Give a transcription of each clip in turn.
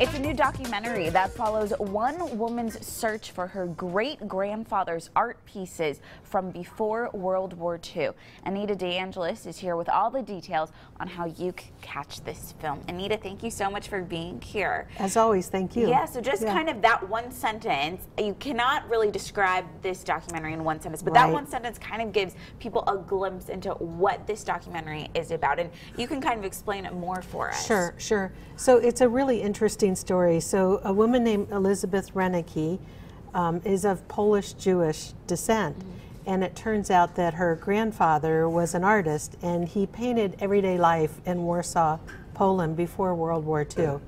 It's a new documentary that follows one woman's search for her great-grandfather's art pieces from before World War II. Anita Deangelis is here with all the details on how you can catch this film. Anita, thank you so much for being here. As always, thank you. Yeah, so just kind of that one sentence, you cannot really describe this documentary in one sentence, but that one sentence kind of gives people a glimpse into what this documentary is about, and you can kind of explain it more for us. Sure. So it's a really interesting story. So a woman named Elizabeth Renicky is of Polish-Jewish descent. And it turns out that her grandfather was an artist, and he painted everyday life in Warsaw, Poland before World War II.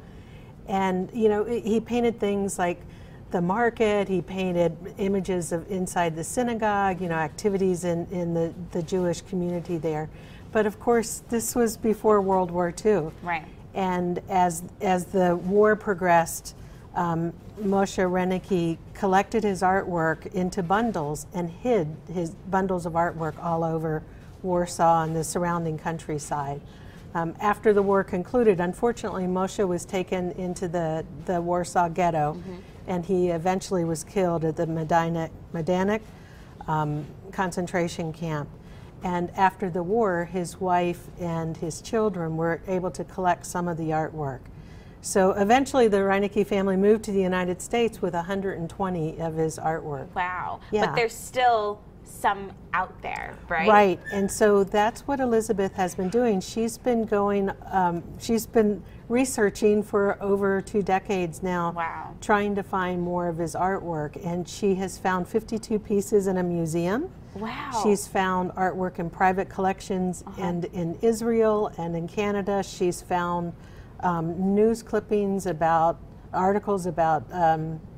And, you know, he painted things like the market, he painted images of inside the synagogue, you know, activities in the Jewish community there. But of course, this was before World War II. Right. And as the war progressed, Moshe Renicky collected his artwork into bundles and hid his bundles of artwork all over Warsaw and the surrounding countryside. After the war concluded, unfortunately, Moshe was taken into the Warsaw ghetto, and he eventually was killed at the Majdanek concentration camp. And after the war, his wife and his children were able to collect some of the artwork. So eventually the Renicky family moved to the United States with 120 of his artwork. Wow. Yeah. But there's still some out there, right? Right. And so that's what Elizabeth has been doing. She's been she's been researching for over 2 decades now. Wow. Trying to find more of his artwork. And she has found 52 pieces in a museum. Wow. She's found artwork in private collections and in Israel and in Canada. She's found news clippings about articles about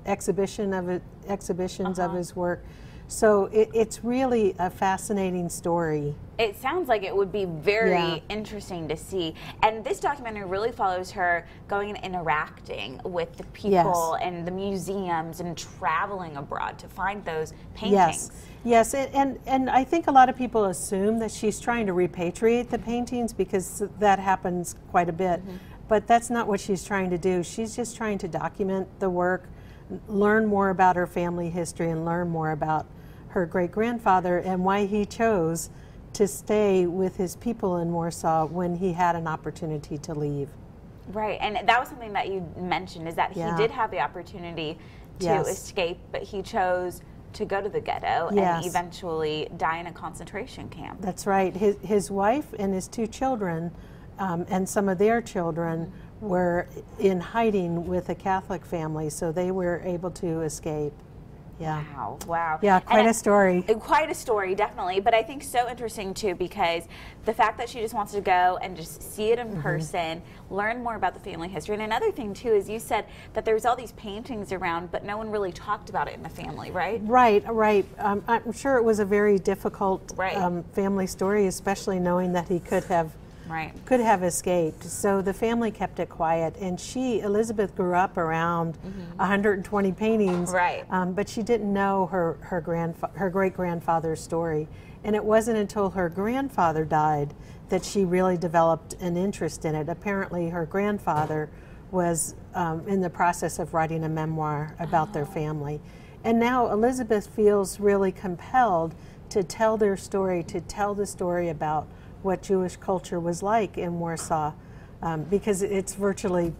exhibitions of his work. So it's really a fascinating story. It sounds like it would be very interesting to see. And this documentary really follows her going and interacting with the people and the museums and traveling abroad to find those paintings. Yes, and I think a lot of people assume that she's trying to repatriate the paintings because that happens quite a bit. But that's not what she's trying to do. She's just trying to document the work, learn more about her family history, and learn more about her great-grandfather and why he chose to stay with his people in Warsaw when he had an opportunity to leave. Right, and that was something that you mentioned, is that he did have the opportunity to escape, but he chose to go to the ghetto and eventually die in a concentration camp. That's right. His wife and his 2 children and some of their children were in hiding with a Catholic family, so they were able to escape. Yeah. Wow. Yeah, quite a story. Quite a story, definitely. But I think so interesting, too, because the fact that she just wants to go and just see it in person, learn more about the family history. And another thing, too, is you said that there's all these paintings around, but no one really talked about it in the family, right? Right. I'm sure it was a very difficult family story, especially knowing that he could have escaped. So the family kept it quiet, and Elizabeth grew up around 120 paintings, but she didn't know her great-grandfather's story. And it wasn't until her grandfather died that she really developed an interest in it. Apparently her grandfather was in the process of writing a memoir about their family. And now Elizabeth feels really compelled to tell their story, to tell the story about what Jewish culture was like in Warsaw, because it's virtually,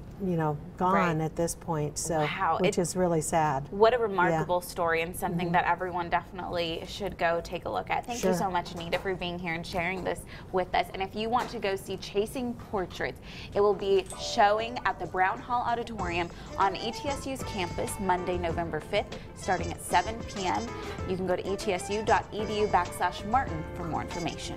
gone at this point. So, which is really sad. What a remarkable story, and something that everyone definitely should go take a look at. Thank you so much, Anita, for being here and sharing this with us. And if you want to go see Chasing Portraits, it will be showing at the Brown Hall Auditorium on ETSU's campus Monday, November 5th, starting at 7 p.m. You can go to etsu.edu/Martin for more information.